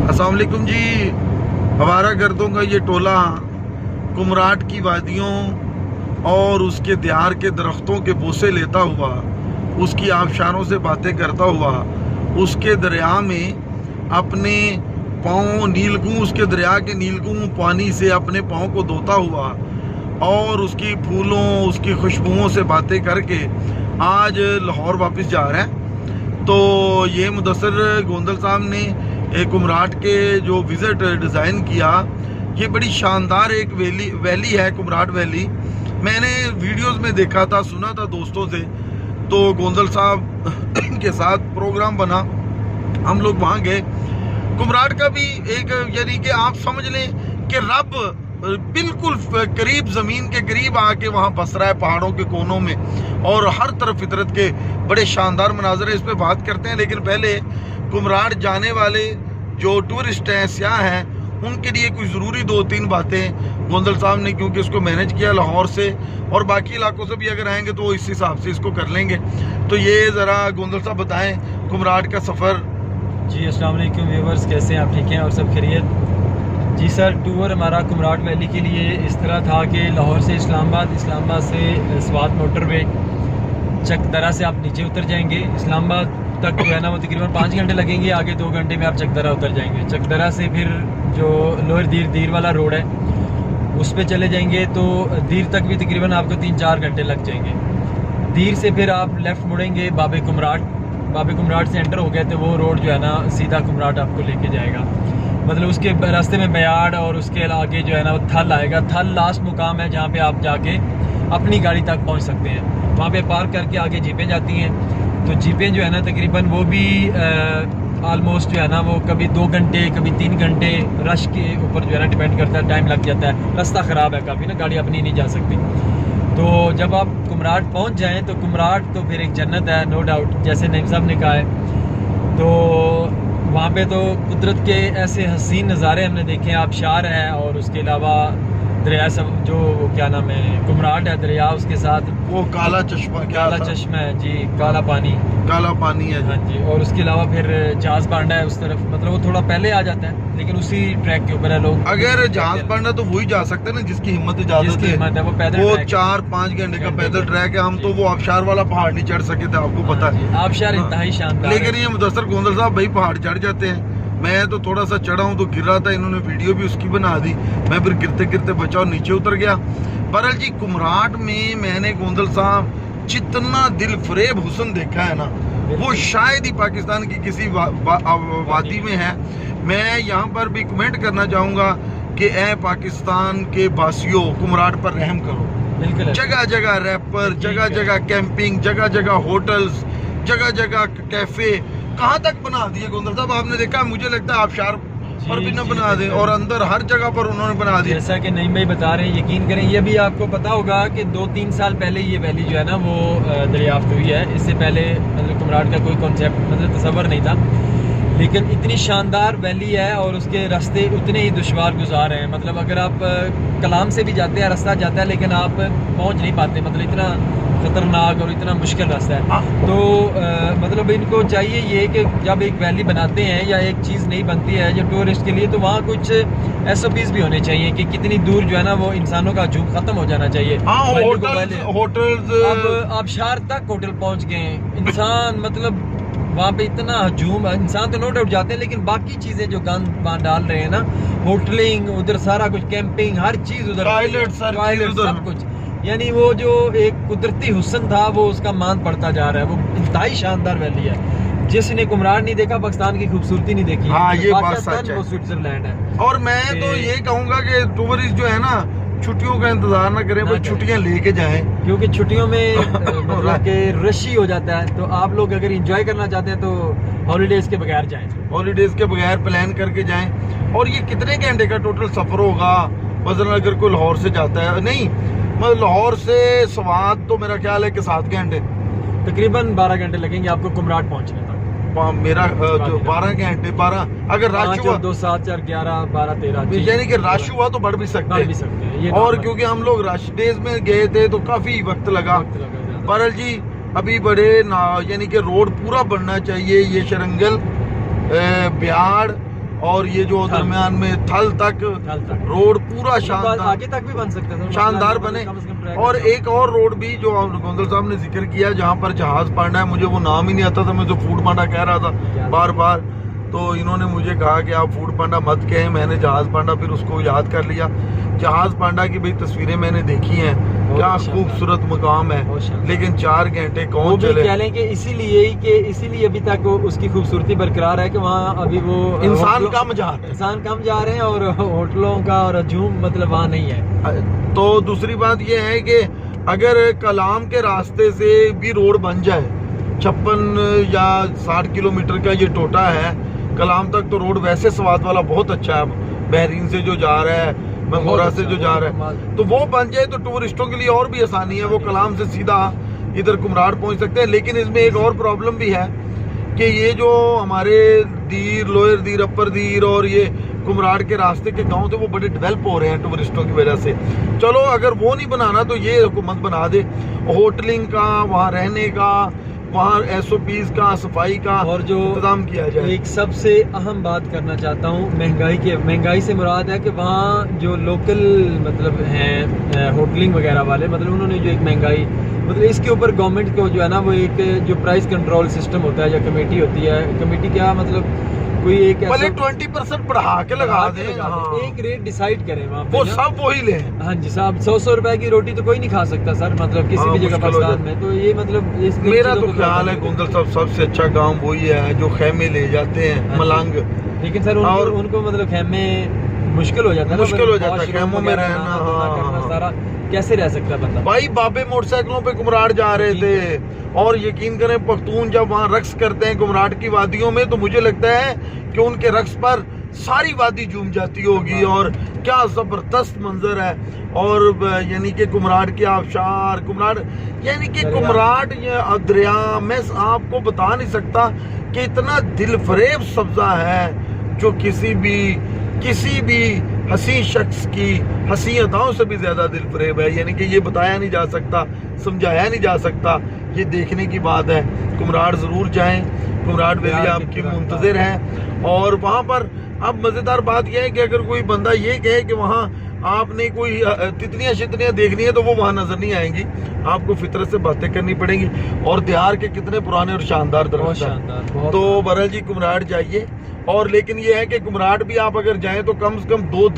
अस्सलाम वालेकुम जी। आवारा गर्दों का ये टोला कुमराट की वादियों और उसके दियार के दरख्तों के बोसे लेता हुआ, उसकी आबशारों से बातें करता हुआ, उसके दरिया में अपने पाँव नीलगू, उसके दरिया के नीलगू पानी से अपने पाँव को धोता हुआ और उसकी फूलों, उसकी खुशबुओं से बातें करके आज लाहौर वापस जा रहा है। तो ये मुदस्सिर गोंदल साहब ने एक कुमराट के जो विज़िट डिज़ाइन किया, ये बड़ी शानदार एक वैली है, कुमराट वैली। मैंने वीडियोस में देखा था, सुना था दोस्तों से, तो गोंदल साहब के साथ प्रोग्राम बना, हम लोग वहाँ गए। कुमराट का भी एक, यानी कि आप समझ लें कि रब बिल्कुल करीब, ज़मीन के करीब आके वहाँ बस रहा है, पहाड़ों के कोनों में, और हर तरफ फितरत के बड़े शानदार मनाज़र है। इस पर बात करते हैं, लेकिन पहले कुमराट जाने वाले जो टूरिस्ट हैं, स्याह हैं, उनके लिए कुछ ज़रूरी 2-3 बातें गोंदल साहब ने, क्योंकि इसको मैनेज किया लाहौर से और बाकी इलाकों से भी अगर आएंगे तो वो इस हिसाब से इसको कर लेंगे। तो ये ज़रा गोंदल साहब बताएं कुमराट का सफ़र। जी अस्सलाम वालेकुम व्यूअर्स, कैसे हैं आप? ठीक हैं और सब खैरियत? जी सर, टूर हमारा कुमराट वैली के लिए इस तरह था कि लाहौर से इस्लामाबाद से स्वात मोटरवे चकदरा से आप नीचे उतर जाएंगे। इस्लामाबाद तक जो है ना वो तकरीबन 5 घंटे लगेंगे, आगे 2 घंटे में आप चकदरा उतर जाएंगे। चकदरा से फिर जो लोअर दीर वाला रोड है उस पर चले जाएंगे तो दीर तक भी तकरीबन आपको 3-4 घंटे लग जाएंगे। दीर से फिर आप लेफ़्ट मुड़ेंगे बाबे कुमराट से एंटर हो गए तो वो रोड जो है ना सीधा कुमराट आपको लेके जाएगा। मतलब उसके रास्ते में बयाड़ और उसके आगे जो है ना वो थल आएगा। थल लास्ट मुकाम है जहाँ पे आप जाके अपनी गाड़ी तक पहुँच सकते हैं। वहाँ पे पार्क करके आगे जीपें जाती हैं, तो जीपें जो है ना तकरीबन वो भी आलमोस्ट जो है ना वो कभी 2 घंटे कभी 3 घंटे, रश के ऊपर जो है ना डिपेंड करता है, टाइम लग जाता है। रास्ता ख़राब है काफ़ी ना, गाड़ी अपनी नहीं जा सकती। तो जब आप कुमराट पहुँच जाएँ तो कुमराट तो फिर एक जन्नत है, नो डाउट, जैसे नईम साहब ने कहा है। तो वहाँ पे तो कुदरत के ऐसे हसीन नज़ारे हमने देखे हैं, आबशार है और उसके अलावा दरिया सब जो क्या नाम है, कुमराट है दरिया, उसके साथ वो काला चश्मा है जी, काला पानी है। हाँ जी, और उसके अलावा फिर जहाज़ बांडा है उस तरफ, मतलब वो थोड़ा पहले आ जाता है लेकिन उसी ट्रैक के ऊपर है। लोग अगर जहाज़ बांडा तो वही जा सकते हैं ना जिसकी हिम्मत इजाजत है, वो पैदल, वो 4-5 घंटे का पैदल ट्रैक है। हम तो वो आबशार वाला पहाड़ नहीं चढ़ सके थे, आपको पता है। आबशार इंतहाई शानदार, लेकिन ये मुदस्सिर गोंदल साहब भाई पहाड़ चढ़ जाते हैं। मैं तो थोड़ा सा चढ़ा हूँ तो गिर रहा था, इन्होंने वीडियो भी उसकी बना दी, मैं फिर गिरते गिरते बचा और नीचे उतर गया। बहरहाल जी, कुमराट में मैंने गोंदल साहब जितना दिल फरेब हुस्न देखा है ना, वो शायद ही पाकिस्तान की किसी वादी में है। मैं यहाँ पर भी कमेंट करना चाहूँगा कि ए पाकिस्तान के बासियों, कुमराट पर रहम करो। जगह जगह रैपर, जगह जगह कैंपिंग, जगह जगह होटल्स, जगह जगह कैफे, कहाँ तक बना दिए गोंदल साहब? आपने देखा, मुझे लगता है आबशार पर भी न बना दे, और अंदर हर जगह पर उन्होंने बना दिया। जैसा कि नईम भाई बता रहे हैं, यकीन करें, ये भी आपको पता होगा कि 2-3 साल पहले ये वैली जो है ना वो दरियाफ्त हुई है। इससे पहले मतलब कुमराट का कोई कॉन्सेप्ट, मतलब तसव्वुर नहीं था, लेकिन इतनी शानदार वैली है और उसके रास्ते उतने ही दुश्वार गुजार हैं। मतलब अगर आप कलाम से भी जाते हैं, रास्ता जाता है लेकिन आप पहुंच नहीं पाते, मतलब इतना ख़तरनाक और इतना मुश्किल रास्ता है। तो मतलब इनको चाहिए ये कि जब एक वैली बनाते हैं या एक चीज़ नहीं बनती है जो टूरिस्ट के लिए, तो वहाँ कुछ SOPs भी होने चाहिए कि कितनी दूर जो है ना वो इंसानों का हजूम ख़त्म हो जाना चाहिए। होटल्स अब आबशार तक होटल पहुँच गए इंसान, मतलब वहाँ पे इतना हजूम, इंसान तो नो डाउट जाते हैं लेकिन बाकी चीज़ें जो गंद डाल रहे हैं ना, होटलिंग उधर, सारा कुछ कैंपिंग, हर चीज़ उधर, टॉयलेट सब कुछ, यानी वो जो एक कुदरती हुस्न था वो उसका मान पड़ता जा रहा है। वो इंतहाई शानदार वैली है। जिसने कुमराट नहीं देखा, पाकिस्तान की खूबसूरती नहीं देखी। हाँ, ये बात सच है, वो स्विट्जरलैंड है। और मैं तो ये कहूँगा कि टूरिस्ट जो है ना, छुट्टियों का इंतजार ना करें, बस छुट्टियां लेके जाएं, क्योंकि छुट्टियों में मतलब के रश ही हो जाता है। तो आप लोग अगर एंजॉय करना चाहते हैं तो हॉलीडेज के बगैर जाएं, हॉलीडेज के बगैर प्लान करके जाएं। और ये कितने घंटे का टोटल सफर होगा? मसलन अगर कोई लाहौर से जाता है, नहीं मतलब लाहौर से स्वात तो मेरा ख्याल है कि 7 घंटे, तकरीबन 12 घंटे लगेंगे आपको कुमराट पहुँचने तक। मेरा जो 12 घंटे, 12 अगर रश हुआ 2, 7, 4, 11, 12, 13, यानी कि रश हुआ तो बढ़ भी सकते हैं। ये और क्योंकि हम लोग रश डेज में गए थे तो काफी वक्त लगा। बहरहाल जी, अभी बड़े यानी कि रोड पूरा बनना चाहिए। ये शरंगल, ब्याड़ और ये जो दरमियान में थल तक रोड पूरा शानदार, आगे तक भी बन सकता है, शानदार बने। और एक और रोड भी जो गोंदल साहब ने जिक्र किया जहाँ पर जहाज पांडा है, मुझे वो नाम ही नहीं आता था, मैं तो फूड पांडा कह रहा था बार बार, तो इन्होंने मुझे कहा कि आप फूड पांडा मत कहें, मैंने जहाज पांडा फिर उसको याद कर लिया। जहाज पांडा की भाई तस्वीरें मैंने देखी हैं, क्या खूबसूरत मकाम है, लेकिन 4 घंटे कौन चले। कह लें कि इसीलिए अभी तक उसकी खूबसूरती बरकरार है कि वहाँ अभी वो इंसान कम जा रहे हैं और होटलों का और हजूम मतलब वहाँ नहीं है। तो दूसरी बात ये है कि अगर कलाम के रास्ते से भी रोड बन जाए, 56 या 60 किलोमीटर का ये टोटा है कलाम तक, तो रोड वैसे स्वाद वाला बहुत अच्छा है, बहरीन से जो जा रहा है, मंगोरा से जो जा रहा है, तो वो बन जाए तो टूरिस्टों के लिए और भी आसानी है, वो कलाम से सीधा इधर कुमराड पहुंच सकते हैं। लेकिन इसमें एक और प्रॉब्लम भी है कि ये जो हमारे दीर, लोअर दीर, अपर दीर और ये कुमराड के रास्ते के गांव थे वो बड़े डेवलप हो रहे हैं टूरिस्टों की वजह से। चलो अगर वो नहीं बनाना तो ये हुकूमत बना दे, होटलिंग का, वहाँ रहने का, वहाँ SOPs का, सफाई का और जो इंतजाम किया जाए। एक सबसे अहम बात करना चाहता हूँ, महंगाई से मुराद है कि वहाँ जो लोकल मतलब हैं होटलिंग वगैरह वाले, मतलब उन्होंने जो एक महंगाई मतलब इसके ऊपर गवर्नमेंट को जो है ना वो एक जो प्राइस कंट्रोल सिस्टम होता है या कमेटी होती है, कमेटी क्या मतलब कोई एक पहले 20% बढ़ा के लगा दे, एक रेट डिसाइड करें वहाँ वो सब वही ले। हाँ जी साहब, 100 रुपए की रोटी तो कोई नहीं खा सकता सर, मतलब किसी भी जगह पाकिस्तान में। तो ये मतलब मेरा तो ख्याल है गोंदल साहब सबसे अच्छा काम वही है जो खेमे ले जाते हैं मलंग। लेकिन सर उनको मतलब खेमे मुश्किल हो जाता है, खेमों में रहना सारा कैसे रह सकता है बंदा। भाई बाबे मोटरसाइकिलों पे कुमराड जा रहे थे, और यकीन करें पख्तून जब वहाँ रक्स करते हैं कुमराड की वादियों में, तो मुझे लगता है कि उनके रक्स पर सारी वादी झूम जाती होगी, और क्या जबरदस्त मंजर है। और यानी कि कुमराड के आबशार, कुमराड यानी कि कुमराड ये दरिया, मैं आपको बता नहीं सकता कि इतना दिलफरेब सब्जा है जो किसी भी हसी शख्स की हसी अदाओं से भी ज्यादा दिलफरेब है। यानी कि ये बताया नहीं जा सकता, समझाया नहीं जा सकता, ये देखने की बात है। कुमराड जरूर जाएं, कुमराड वैली आपकी मुंतजिर है। और वहाँ पर अब मजेदार बात यह है कि अगर कोई बंदा ये कहे कि वहाँ आपने कोई तितलियां शितलियां देखनी है तो वो वहाँ नजर नहीं आएंगी, आपको फितरत से बातें करनी पड़ेंगी। और दिहार के कितने पुराने और शानदार दरख्त हैं। तो बहरहाल जी कुमराड जाइए। और लेकिन ये है कि कुमराड भी आप अगर जाएं तो कम से कम 2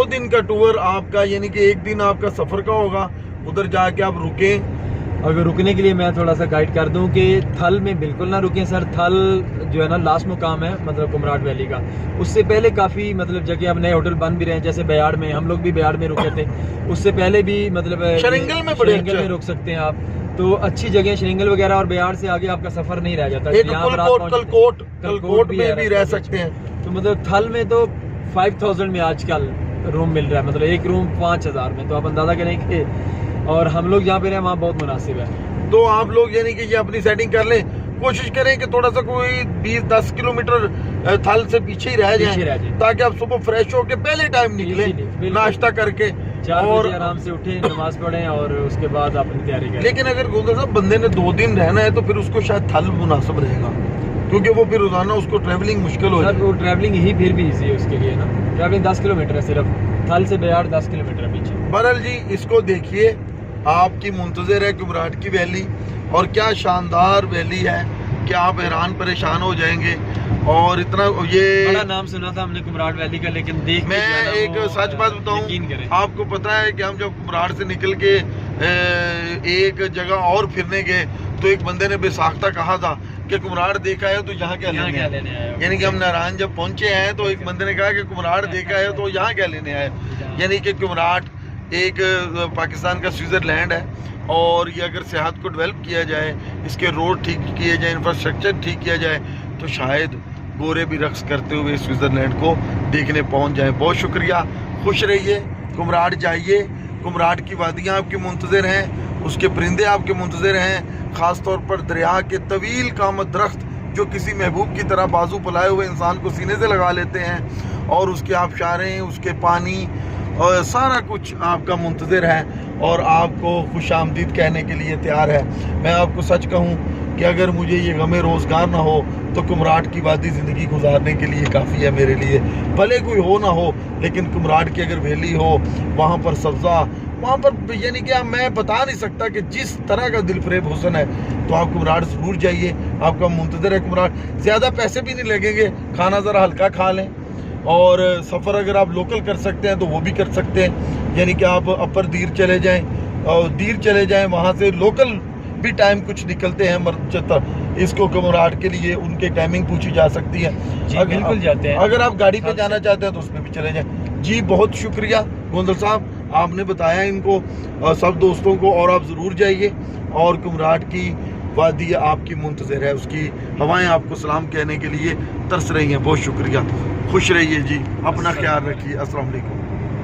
दिन का टूर आपका, यानी कि 1 दिन आपका सफर का होगा, उधर जाके आप रुकें। अगर रुकने के लिए मैं थोड़ा सा गाइड कर दूं कि थल में बिल्कुल ना रुकें सर। थल जो है ना लास्ट मुकाम है मतलब कुमराड वैली का। उससे पहले काफ़ी मतलब जगह अब नए होटल बन भी रहे हैं, जैसे बयाड़ में, हम लोग भी बयाड़ में रुके थे। उससे पहले भी मतलब शरिंगल में रुक सकते हैं आप, तो अच्छी जगह शरिंगल वगैरह। और बयाड़ से आगे आपका सफ़र नहीं रह जाता। कलकोट में भी रह सकते हैं। तो मतलब थल में तो 5000 में आजकल रूम मिल रहा है, मतलब एक रूम 5000 में, तो आप अंदाज़ा करें कि और हम लोग जहाँ पे रहे वहाँ बहुत मुनासिब है। तो आप लोग यानी कि ये अपनी सेटिंग कर लें, कोशिश करें कि थोड़ा सा कोई 20-10 किलोमीटर थल से पीछे ही रह जाए, ताकि आप सुबह फ्रेश होके पहले टाइम निकले, नाश्ता करके 4 बजे आराम से उठे, नमाज पढ़ें और उसके बाद अपनी तैयारी करें। लेकिन अगर गोंदल साहब बंदे ने 2 दिन रहना है तो फिर उसको शायद थल मुनासिब रहेगा, क्योंकि वो फिर रोजाना उसको ट्रैवलिंग मुश्किल हो जाएगी। वो ट्रैवलिंग ही फिर भी इजी है उसके लिए ना, ट्रैवलिंग 10 किलोमीटर है सिर्फ, थल से बयाड़ 10 किलोमीटर पीछे। बहरहाल जी इसको देखिए, आपकी मुंतज़िर है कुमराड की वैली, और क्या शानदार वैली है कि आप हैरान परेशान हो जाएंगे। और इतना ये बड़ा नाम सुना था हमने कुमराड वैली का, लेकिन देख मैं एक सच बात बताऊं, आपको पता है कि हम जब कुमराड से निकल के एक जगह और फिरने गए तो एक बंदे ने बेसाख्ता कहा था कि कुमराड देखा है तो यहाँ क्या लेने आए। यानी कि हम नारायण जब पहुंचे हैं तो एक बंदे ने कहा कि कुमराड देखा है तो यहाँ क्या लेने आए। यानी कि कुमराड एक पाकिस्तान का स्विट्ज़रलैंड है, और ये अगर सेहत को डेवलप किया जाए, इसके रोड ठीक किए जाए, इंफ्रास्ट्रक्चर ठीक किया जाए, तो शायद गोरे भी रक्स करते हुए स्विट्ज़रलैंड को देखने पहुंच जाए। बहुत शुक्रिया, खुश रहिए, कुमराड जाइए। कुमराड की वादियाँ आपकी मुंतज़िर हैं, उसके परिंदे आपके मुंतज़िर हैं, ख़ास तौर पर दरिया के तवील कामत दरख्त जो किसी महबूब की तरह बाजू फैलाए हुए इंसान को सीने से लगा लेते हैं, और उसके आबशारें, उसके पानी और सारा कुछ आपका मुंतज़िर है और आपको खुश आमदीद कहने के लिए तैयार है। मैं आपको सच कहूँ कि अगर मुझे ये गमे रोज़गार ना हो तो कुमराट की वादी ज़िंदगी गुजारने के लिए काफ़ी है मेरे लिए। भले कोई हो ना हो, लेकिन कुमराट की अगर वैली हो, वहाँ पर सब्ज़ा, वहाँ पर यानी कि मैं बता नहीं सकता कि जिस तरह का दिलफरेब हुस्न है, तो आप कुमराट ज़रूर जाइए। आपका मुंतज़र है कुमराट। ज़्यादा पैसे भी नहीं लगेंगे, खाना ज़रा हल्का खा लें, और सफ़र अगर आप लोकल कर सकते हैं तो वो भी कर सकते हैं। यानी कि आप अपर दीर चले जाएँ, और दीर चले जाएँ, वहाँ से लोकल भी टाइम कुछ निकलते हैं इसको कुमराट के लिए, उनके टाइमिंग पूछी जा सकती है। बिल्कुल जाते हैं। अगर आप गाड़ी पे जाना चाहते हैं तो उसमें भी चले जाएं। जी बहुत शुक्रिया गोंदल साहब, आपने बताया इनको सब दोस्तों को, और आप ज़रूर जाइए। और कुमराट की वादी आपकी मुंतज़र है, उसकी हवाएं आपको सलाम कहने के लिए तरस रही हैं। बहुत शुक्रिया, खुश रहिए जी, अपना ख्याल रखिए। अस्सलाम वालेकुम।